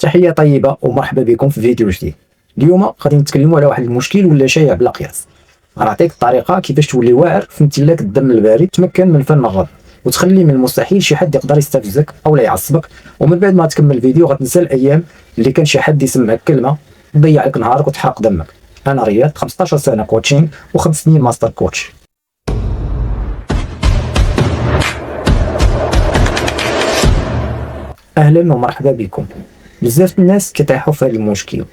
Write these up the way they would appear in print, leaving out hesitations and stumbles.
تحية طيبة ومرحبا بكم في فيديو جديد. اليوم غادي نتكلموا على واحد المشكل ولا شائع بلا قياس. غنعطيك الطريقة كيفاش تولي واعر في امتلاك الدم البارد، تمكن من فن الغضب وتخلي من المستحيل شي حد يقدر يستفزك او لا يعصبك. ومن بعد ما تكمل الفيديو غتنسى الايام اللي كان شي حد يسمعك كلمة تضيع لك نهارك وتحرق دمك. انا رياض، 15 سنة كوتشينغ و5 سنين ماستر كوتش. اهلا ومرحبا بكم. بزاف الناس كيطيحوا في هذا المشكل،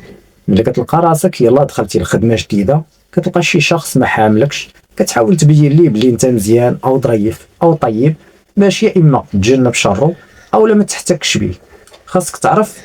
ملي كتلقى راسك يلا دخلتي لخدمه جديده كتلقى شي شخص ما حاملكش، كتحاول تبين ليه بلي انت مزيان او ظريف او طيب باش يا اما تجنب شره او لا ما تحتكش بيه. خاصك تعرف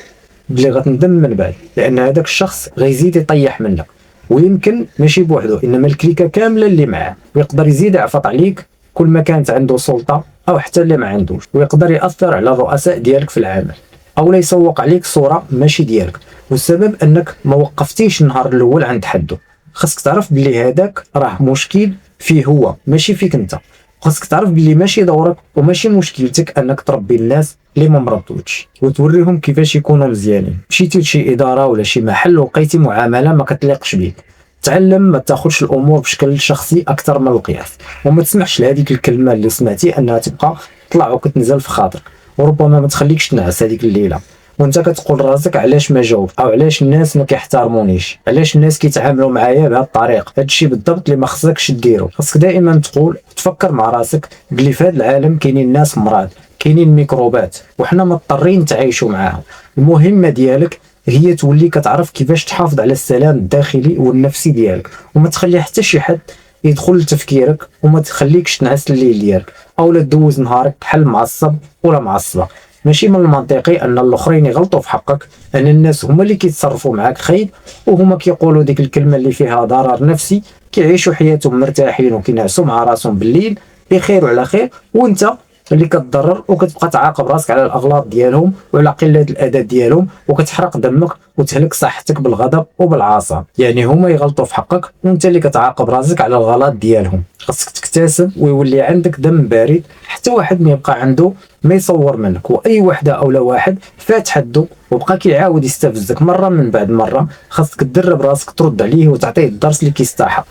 بلي غتندم من بعد، لان هذاك الشخص غيزيد يطيح منك، ويمكن ماشي بوحدو انما الكليكه كامله اللي معاه، ويقدر يزيد يعفط عليك كل ما كانت عنده سلطه او حتى اللي ما عندوش، ويقدر ياثر على الرؤساء ديالك في العمل او لا يسوق عليك صوره ماشي ديالك، والسبب انك ما وقفتيش النهار الاول عند حده. خاصك تعرف بلي هذاك راه مشكل فيه هو ماشي فيك انت. خاصك تعرف بلي ماشي دورك وماشي مشكلتك انك تربي الناس اللي ما مربوش وتوريهم كيفاش يكونوا مزيانين. مشيتي لشي اداره ولا شي محل ولقيتي معامله ما كتليقش بيك، تعلم ما تاخذش الامور بشكل شخصي اكثر من القياس، وما تسمحش لهذيك الكلمه اللي سمعتي انها تبقى تطلع وكتنزل في خاطرك، وربما ما تخليكش تنعس هذيك الليله وانت كتقول راسك علاش ما جاوب، او علاش الناس ما كيحترمونيش، علاش الناس كيتعاملوا معايا بهذه الطريقه. هذا الشيء بالضبط اللي ما خصكش ديرو. خصك دائما تقول تفكر مع راسك بلي في هذا العالم كاينين ناس مرض، كاينين ميكروبات وحنا مضطرين نتعايشوا معاهم. المهمه ديالك هي تولي كتعرف كيفاش تحافظ على السلام الداخلي والنفسي ديالك، وما تخلي حتى شي حد يدخل لتفكيرك وما تخليكش تنعس الليل ديالك او لا تدوز نهارك بحال معصب ولا معصبه. ماشي من المنطقي ان الاخرين يغلطوا في حقك، ان الناس هما اللي كيتصرفوا معاك خايب وهما كيقولوا ديك الكلمه اللي فيها ضرر نفسي، كيعيشوا حياتهم مرتاحين وكينعسوا مع راسهم بالليل بخير وعلى خير، وانت اللي كتضرر وكتبقى تعاقب راسك على الاغلاط ديالهم وعلى قله الادب ديالهم، وكتحرق دمك وتهلك صحتك بالغضب وبالعصب. يعني هما يغلطوا في حقك وانت اللي كتعاقب راسك على الغلط ديالهم. خاصك تكتسب ويولي عندك دم بارد، حتى واحد ما يبقى عنده ما يصور منك، واي وحده او لا واحد فات حده وبقى كيعاود يستفزك مره من بعد مره، خاصك تدرب راسك ترد عليه وتعطيه الدرس اللي كيستحق،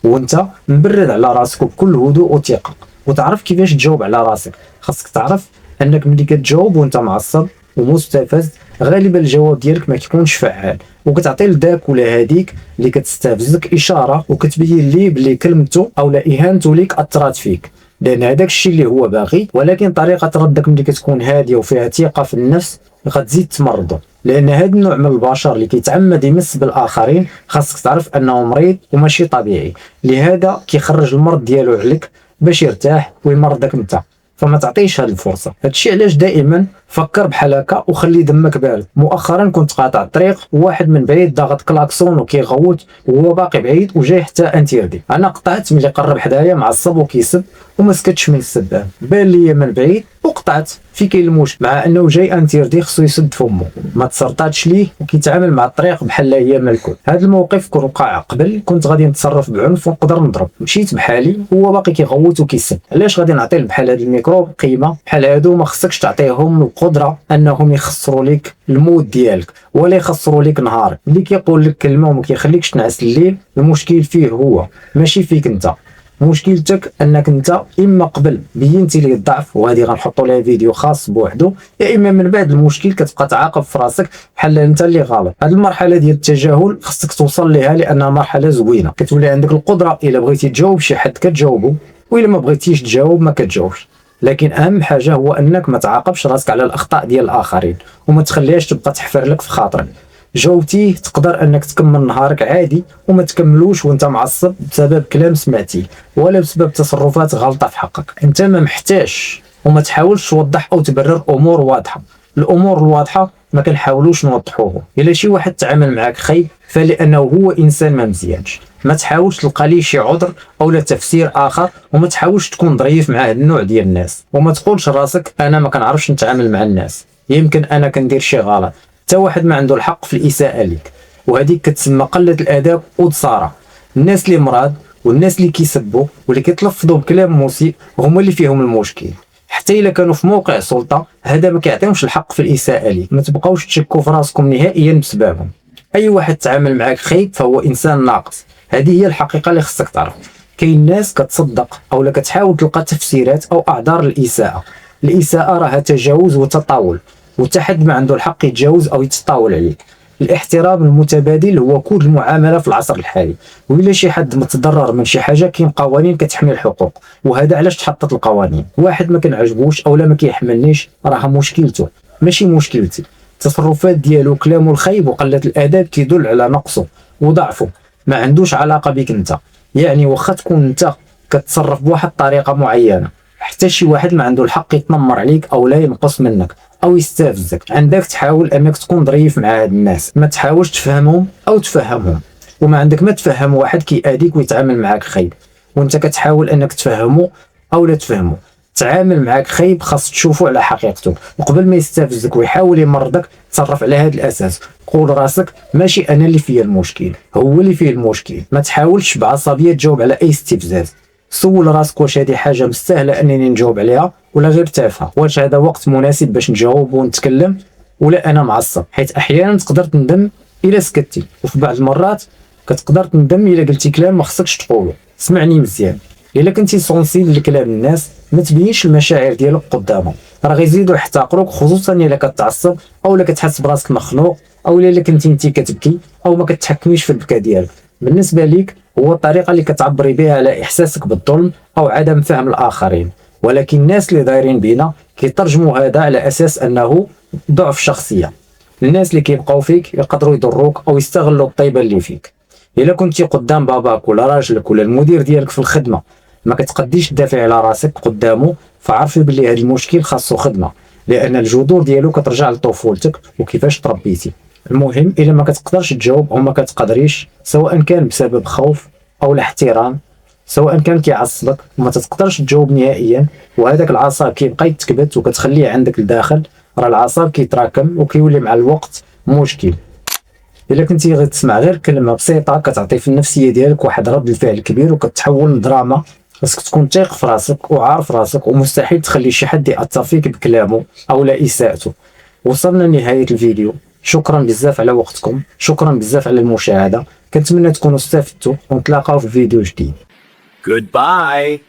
وانت مبرد على راسك بكل هدوء وثقه، وتعرف كيفاش تجاوب على راسك. خاصك تعرف انك ملي كتجاوب وانت معصب ومستفز غالبا الجواب ديالك ما كيكونش فعال، وكتعطي لذاك ولا هذيك اللي كتستفزك اشاره وكتبين ليه بلي كلمته او لا اهانته ليك اثرت فيك، لان هذاك الشيء اللي هو باغي. ولكن طريقه ردك ملي كتكون هاديه وفيها ثقه في النفس غتزيد تمرضه، لان هذا النوع من البشر اللي كيتعمد يمس بالاخرين خاصك تعرف انه مريض وماشي طبيعي، لهذا كيخرج المرض ديالو عليك باش يرتاح ويمرضك انت، فما تعطيش هذه الفرصه. هادشي علاش دائما فكر بحال هكا وخلي دمك بارد. مؤخرا كنت قاطع الطريق وواحد من بعيد ضاغط كلاكسون وكيغوت وهو باقي بعيد وجاي حتى انتيردي، انا قطعت ملي قرب حدايا معصب وكيسب وما سكتش من السبان، بان لي من بعيد وقطعت. في كاين المشكل مع انه جاي انتيردي خصو يسد فمه، ما تسرطاتش ليه وكيتعامل مع الطريق بحال هي ملكوت. هذا الموقف كون وقع قبل كنت غادي نتصرف بعنف ونقدر نضرب، مشيت بحالي وهو باقي كيغوت وكيسب. علاش غادي نعطي بحال هذا الميكروب قيمه بحال هادو؟ ما خصكش تعطيهم القدره انهم يخسروا لك المود ديالك ولا يخسروا لك نهارك. اللي كيقول لك كلمه وما كيخليكش تنعس الليل المشكل فيه هو ماشي فيك انت. مشكلتك انك انت اما قبل بينتي ليه الضعف وهذه غنحطوا لها فيديو خاص بوحده، يا اما من بعد المشكل كتبقى تعاقب في راسك بحال انت اللي غلط. هذه المرحله ديال التجاهل خصك توصل ليها لانها مرحله زوينه، كتولي عندك القدره الا بغيتي تجاوب شي حد كتجاوبه، والا ما بغيتيش تجاوب ما كتجاوبش. لكن اهم حاجه هو انك ما تعاقبش راسك على الاخطاء ديال الاخرين وما تخليهاش تبقى تحفر لك في خاطرك. جاوبتيه تقدر انك تكمل نهارك عادي وما تكملوش وانت معصب بسبب كلام سمعتيه ولا بسبب تصرفات غلطه في حقك. انت ما محتاج وما تحاولش توضح او تبرر امور واضحه. الامور الواضحه ما كنحاولوش نوضحوها. الا شي واحد تعامل معاك خايب فلانه هو انسان ما مزيانش، ما تحاولش تلقى ليه شي عذر او لا تفسير اخر، وما تحاولش تكون ظريف مع هذا النوع ديال الناس، وما تقولش راسك انا ما كنعرفش نتعامل مع الناس، يمكن انا كندير شي غلط. حتى واحد ما عنده الحق في الاساءه ليك، وهذيك كتسمى قله الاداب والصاره. الناس اللي مراد والناس اللي كيسبوا واللي كيتلفظوا بكلام مسيء هما اللي فيهم المشكل، حتى الا كانوا في موقع سلطه، هذا ما كيعطيهمش الحق في الاساءه ليك. ما تبقاوش تشكوا في راسكم نهائيا بسببهم. اي واحد تعامل معاك خايب فهو انسان ناقص. هذه هي الحقيقه اللي خصك تعرف. كاين ناس كتصدق او لا كتحاول تلقى تفسيرات او اعذار للاساءه. الاساءه راها تجاوز وتطاول، وحتى حد ما عنده الحق يتجاوز او يتطاول عليك. الاحترام المتبادل هو كود المعامله في العصر الحالي، وإلا شي حد متضرر من شي حاجه كاين قوانين كتحمي الحقوق، وهذا علاش تحطت القوانين. واحد ما كنعجبوش او لا ما كيحملنيش راه مشكلته ماشي مشكلتي. التصرفات ديالو كلامه الخايب وقله الاداب كيدل على نقصه وضعفه، ما عندوش علاقه بك انت. يعني واخا تكون انت كتصرف بواحد الطريقه معينه، حتى شي واحد ما عنده الحق يتنمر عليك او لا ينقص منك او يستفزك. عندك تحاول انك تكون ظريف مع هاد الناس، ما تحاولش تفهمهم او تفهمهم. وما عندك ما تفهم واحد كيأذيك ويتعامل معاك خايب وانت كتحاول انك تفهمه او لا تفهمه. تعامل معاك خايب خاص تشوفه على حقيقته، وقبل ما يستفزك ويحاول يمرضك تصرف على هذا الاساس. قول راسك ماشي انا اللي فيا المشكل، هو اللي فيه المشكل. ما تحاولش بعصبيه تجاوب على اي استفزاز. سول راسك واش هذه حاجه مستاهله انني نجاوب عليها ولا غير تافهه. واش هذا وقت مناسب باش نجاوب ونتكلم ولا انا معصب. حيت احيانا تقدر تندم الا سكتي، وفي بعض المرات كتقدر تندم الا قلتي كلام ما خصكش تقوله. اسمعني مزيان، الا كنتي سونسيبل لكلام الناس ما تبينش المشاعر ديالك قدامهم، راه غيزيدوا يحتقروك، خصوصا الا كتعصب او الا كتحس براسك مخنوق او الا كنتي انت كتبكي او ما كتحكميش في البكا ديالك. بالنسبه ليك هو الطريقه اللي كتعبري بها على احساسك بالظلم او عدم فهم الاخرين. ولكن الناس اللي دايرين بينا كيترجموا هذا على اساس انه ضعف شخصيه. الناس اللي كيبقاو فيك يقدروا يضروك او يستغلوا الطيبه اللي فيك. الا كنتي قدام باباك ولا راجلك ولا المدير ديالك في الخدمه ما كتقديش تدافع على راسك قدامه، فعرفي بلي هذا المشكل خاصو خدمه، لان الجذور ديالو كترجع لطفولتك وكيفاش تربيتي. المهم الا ما كتقدرش تجاوب او ما كتقدريش، سواء كان بسبب خوف او الاحترام، سواء كان كيعصبك وما تقدرش تجاوب نهائيا، وهذاك العصب كيبقى يتكبت وكتخليه عندك لداخل، راه العصب كيتراكم وكيولي مع الوقت مشكل. الا كنتي غير تسمع غير كلمه بسيطه كتعطي في النفسيه ديالك واحد رد الفعل كبير وكتحول لدراما. خاصك تكون تيق في راسك وعارف راسك، ومستحيل تخلي شي حد ياثر فيك بكلامه او لا اساءته. وصلنا لنهايه الفيديو. شكرا بزاف على وقتكم، شكرا بزاف على المشاهده. كنتمنى تكونوا استفدتوا ونتلاقاو في فيديو جديد. Goodbye.